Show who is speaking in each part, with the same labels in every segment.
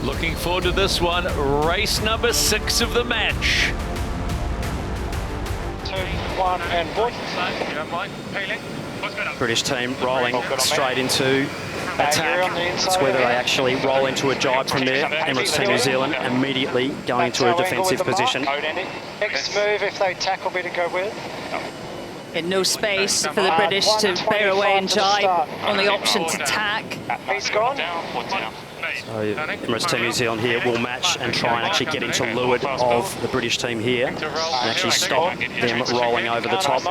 Speaker 1: Looking forward to this one. Race number 6 of the match.
Speaker 2: 2, 1, and board.
Speaker 3: British team rolling straight into attack. It's whether they actually roll into a jibe from there. Emirates Team New Zealand immediately going into a defensive position.
Speaker 2: Next move, if they tackle me to go with.
Speaker 4: And no space for the British to bear away and jibe. Only option to tack.
Speaker 2: He's gone.
Speaker 3: So Emirates Team New Zealand here will match and try and actually get into leeward of the British team here and actually stop them rolling over the top.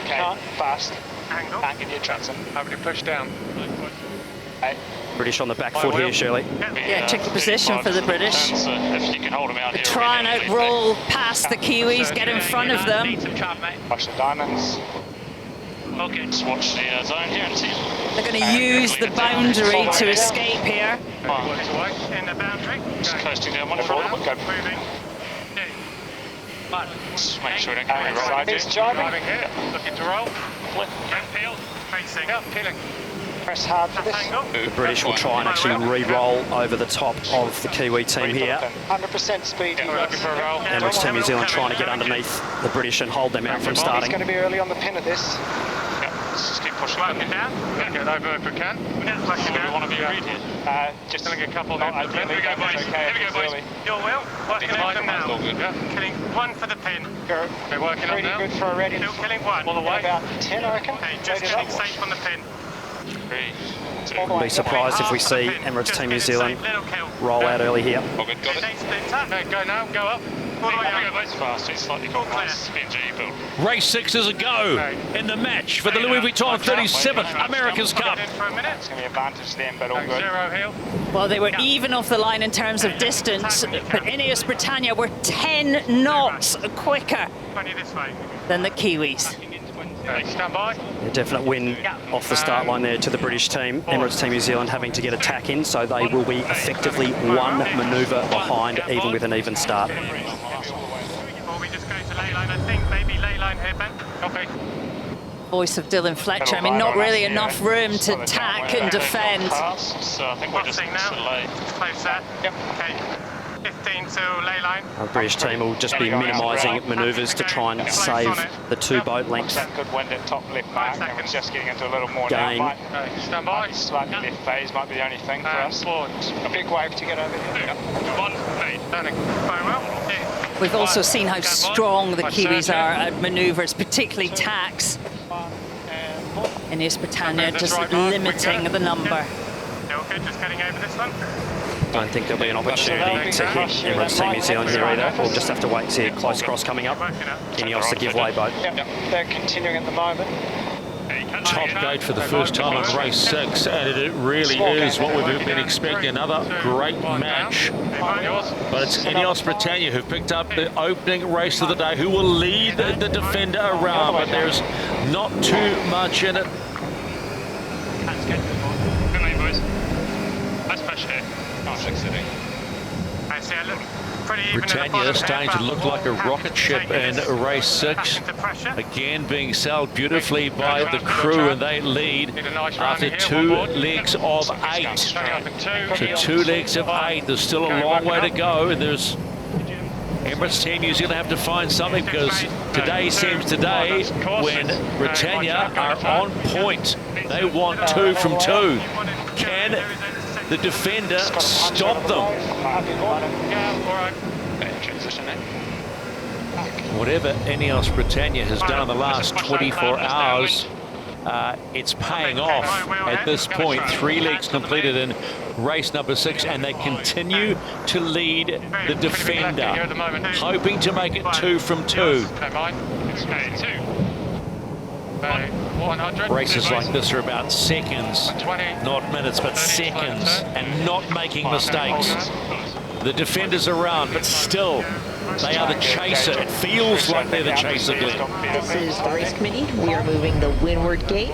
Speaker 2: Can't, fast. Can't get your tracks in.
Speaker 5: Having to push down.
Speaker 3: British on the back foot here, Shirley.
Speaker 4: Yeah, tricky position for the British.
Speaker 5: If you can hold them out here.
Speaker 4: Try and outroll past the Kiwis, get in front of them.
Speaker 2: Watch the diamonds.
Speaker 5: Okay. Just watch the zone here and see.
Speaker 4: They're going to use the boundary to escape here.
Speaker 5: In the boundary. Just coasting down one for now. Moving. Just make sure we don't get any roll.
Speaker 2: He's jibing.
Speaker 5: Here. Looking to roll. Peel. Facing. Peeling.
Speaker 2: Press hard for this.
Speaker 3: The British will try and actually re-roll over the top of the Kiwi team here.
Speaker 2: 100% speed.
Speaker 5: We're looking for a roll.
Speaker 3: Emirates Team New Zealand trying to get underneath the British and hold them out from starting.
Speaker 2: He's going to be early on the pin of this.
Speaker 5: Let's just keep pushing. Working down. Get over if we can. We want to be read here.
Speaker 2: Just
Speaker 5: Filling a couple of them. Here we go, boys. Here we go, boys. Your will. Working on them now. Killing one for the pin. We're working on now.
Speaker 2: Pretty good for a ready.
Speaker 5: Still killing one. All the way.
Speaker 2: About 10, I reckon.
Speaker 5: Okay, just getting safe on the pin. 3, 2.
Speaker 3: Wouldn't be surprised if we see Emirates Team New Zealand roll out early here.
Speaker 5: Got it. Go now, go up. All the way up. Fast, it's slightly fast. build.
Speaker 1: Race 6 is a go in the match for the Louis Vuitton 37th America's Cup.
Speaker 2: It's going to be advantage then, but all good.
Speaker 5: Zero heel.
Speaker 4: Well, they were even off the line in terms of distance, but INEOS Britannia were 10 knots quicker
Speaker 5: 20 this way.
Speaker 4: than the Kiwis.
Speaker 5: Stand by.
Speaker 3: A definite win off the start line there to the British team. Emirates Team New Zealand having to get a tack in, so they will be effectively one manoeuvre behind, even with an even start.
Speaker 5: Before we just go to ley line, I think maybe ley line here, Ben. Okay.
Speaker 4: Voice of Dylan Fletcher. I mean, not really enough room to tack and defend.
Speaker 5: So I think we're just close there. Yep. Okay. 15 to ley line.
Speaker 3: The British team will just be minimising manoeuvres to try and save the 2 boat lengths.
Speaker 2: That good wind at top left mark, and we're just getting into a little more
Speaker 3: gain.
Speaker 2: now.
Speaker 5: Stand by.
Speaker 2: Slightly left phase might be the only thing for us. A big wave to get over here.
Speaker 5: 1, 8. Turning. Very well. Yeah.
Speaker 4: We've also seen how strong the Kiwis are at manoeuvres, particularly tacks. INEOS Britannia just limiting the number.
Speaker 5: Still good, just getting over this one.
Speaker 3: Don't think there'll be an opportunity to hit Emirates Team New Zealand here either. We'll just have to wait to see a close cross coming up. INEOS the giveaway boat.
Speaker 2: Yep, they're continuing at the moment.
Speaker 1: Top gate for the first time in race 6, and it really is what we've been expecting. Another great match. But it's INEOS Britannia who've picked up the opening race of the day, who will lead the defender around, but there's not too much in it.
Speaker 5: That's good. Good night, boys. That's pressure here. I see a look pretty even.
Speaker 1: Britannia starting to look like a rocket ship in race 6. Again being sailed beautifully by the crew, and they lead after 2 legs of 8. So 2 legs of 8. There's still a long way to go, and there's Emirates Team New Zealand have to find something, because today seems today when Britannia are on point. They want 2 from 2. Can the defender stop them? Whatever INEOS Britannia has done in the last 24 hours, it's paying off at this point. 3 legs completed in race number 6, and they continue to lead the defender, hoping to make it 2 from 2. Races like this are about seconds, not minutes, but seconds, and not making mistakes. The defender's around, but still, they are the chaser. It feels like they're the chaser, Glenn.
Speaker 6: This is the race committee. We are moving the windward gate,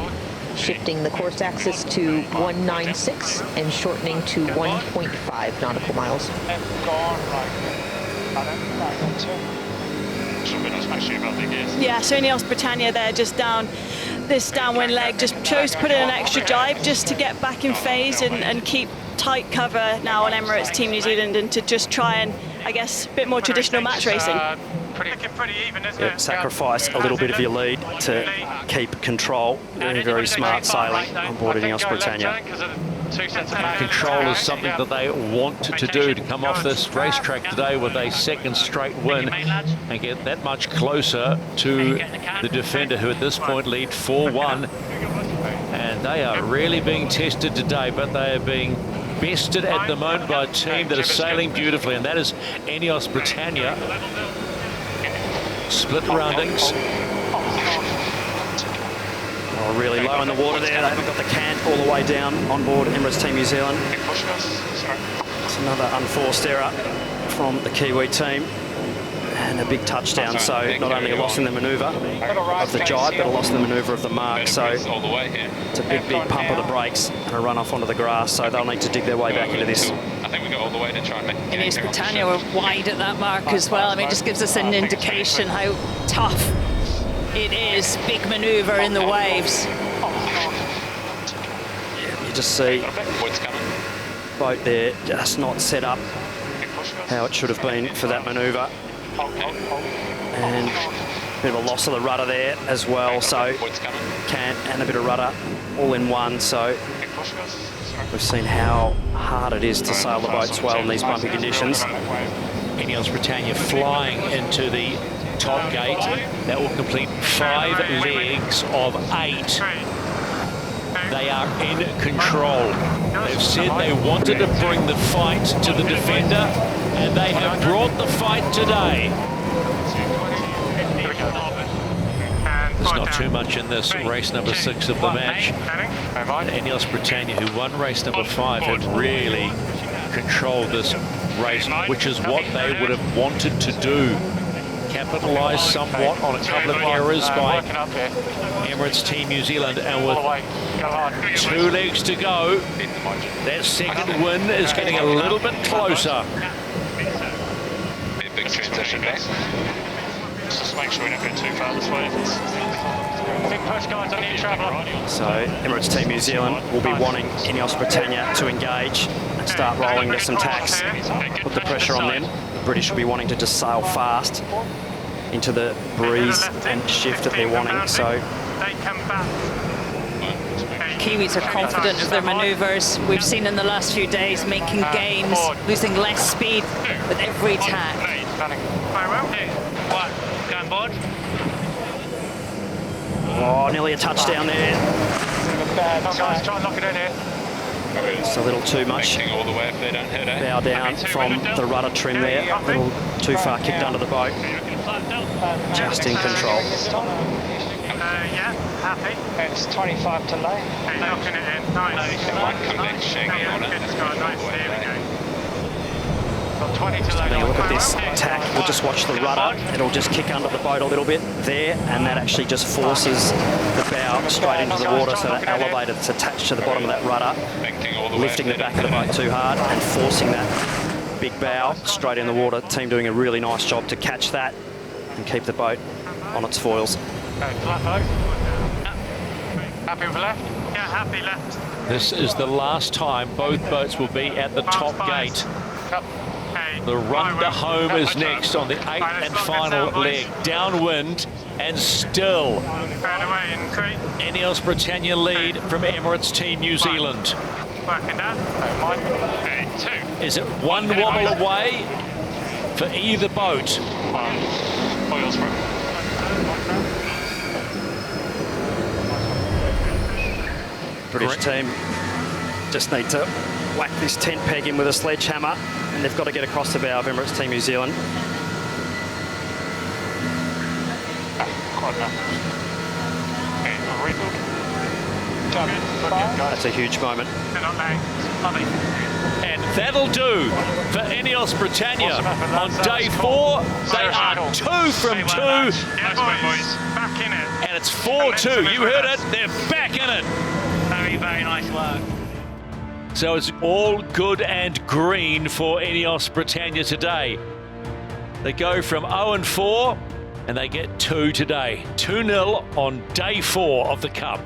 Speaker 6: shifting the course axis to 196 and shortening to 1.5 nautical miles.
Speaker 7: Yeah, so INEOS Britannia there just down this downwind leg, just chose to put in an extra jibe just to get back in phase and keep tight cover now on Emirates Team New Zealand, and to just try and, I guess, a bit more traditional match racing.
Speaker 5: Pretty even, isn't it?
Speaker 3: Sacrifice a little bit of your lead to keep control. Very, very smart sailing on board INEOS Britannia.
Speaker 1: Control is something that they want to do, to come off this racetrack today with a second straight win and get that much closer to the defender, who at this point lead 4-1. And they are really being tested today, but they are being bested at the moment by a team that is sailing beautifully, and that is INEOS Britannia. Split roundings.
Speaker 3: Oh, really low in the water there. They haven't got the cant all the way down on board Emirates Team New Zealand. It's another unforced error from the Kiwi team. And a big touchdown, so not only a loss in the manoeuvre of the jibe, but a loss in the manoeuvre of the mark. So it's a big pump of the brakes and a run off onto the grass, so they'll need to dig their way back into this.
Speaker 8: I think we got all the way to try and make it.
Speaker 4: INEOS Britannia were wide at that mark as well. I mean, it just gives us an indication how tough it is. Big manoeuvre in the waves.
Speaker 3: Yeah, you just see boat there just not set up how it should have been for that manoeuvre. And a bit of a loss of the rudder there as well, so cant and a bit of rudder all in one. So we've seen how hard it is to sail the boats well in these bumpy conditions.
Speaker 1: INEOS Britannia flying into the top gate. That will complete 5 legs of 8. They are in control. They've said they wanted to bring the fight to the defender, and they have brought the fight today. There's not too much in this race number 6 of the match. INEOS Britannia, who won race number 5, have really controlled this race, which is what they would have wanted to do. Capitalise somewhat on a couple of errors by Emirates Team New Zealand, and with 2 legs to go, that second win is getting a little bit closer.
Speaker 8: Big transition back.
Speaker 2: Just make sure we don't go too far this way.
Speaker 5: Big push, guys, on the traveller.
Speaker 3: So Emirates Team New Zealand will be wanting INEOS Britannia to engage and start rolling with some tacks, put the pressure on them. The British will be wanting to just sail fast into the breeze and shift that they're wanting. So
Speaker 5: They come back.
Speaker 4: Kiwis are confident of their manoeuvres. We've seen in the last few days making gains, losing less speed with every tack.
Speaker 5: Very well. Going board.
Speaker 3: oh, nearly a touchdown there.
Speaker 5: Oh, guys, try and lock it in here.
Speaker 3: It's a little too much.
Speaker 8: All the way if they don't hit it.
Speaker 3: Bow down from the rudder trim there. A little too far kicked under the boat. Just in control.
Speaker 5: Yeah, happy.
Speaker 2: It's 25 to lay.
Speaker 5: Okay, locking it in. Nice.
Speaker 8: It might come back shaking on it.
Speaker 5: Nice, there we go. Got 20 to lay.
Speaker 3: Having a look at this tack, we'll just watch the rudder. It'll just kick under the boat a little bit there, and that actually just forces the bow straight into the water, so that elevator that's attached to the bottom of that rudder, lifting the back of the boat too hard and forcing that big bow straight in the water. Team doing a really nice job to catch that and keep the boat on its foils.
Speaker 5: Okay, flat boat. Happy with left? Yeah, happy left.
Speaker 1: This is the last time both boats will be at the top gate. The run to home is next on the 8th and final leg. Downwind and still INEOS Britannia lead from Emirates Team New Zealand.
Speaker 5: Working down.
Speaker 1: Is it one wobble away for either boat?
Speaker 2: Oils for
Speaker 3: British team just need to whack this tent peg in with a sledgehammer, and they've got to get across the bow of Emirates Team New Zealand.
Speaker 2: quite enough. Okay, rebuild.
Speaker 3: That's a huge moment.
Speaker 1: And that'll do for INEOS Britannia. On day 4, they are 2 from 2.
Speaker 5: Back in it.
Speaker 1: And it's 4-2. You heard it. They're back in it.
Speaker 5: Very, very nice work.
Speaker 1: So it's all good and green for INEOS Britannia today. They go from 0-4 and they get 2 today. 2-0 on day 4 of the Cup.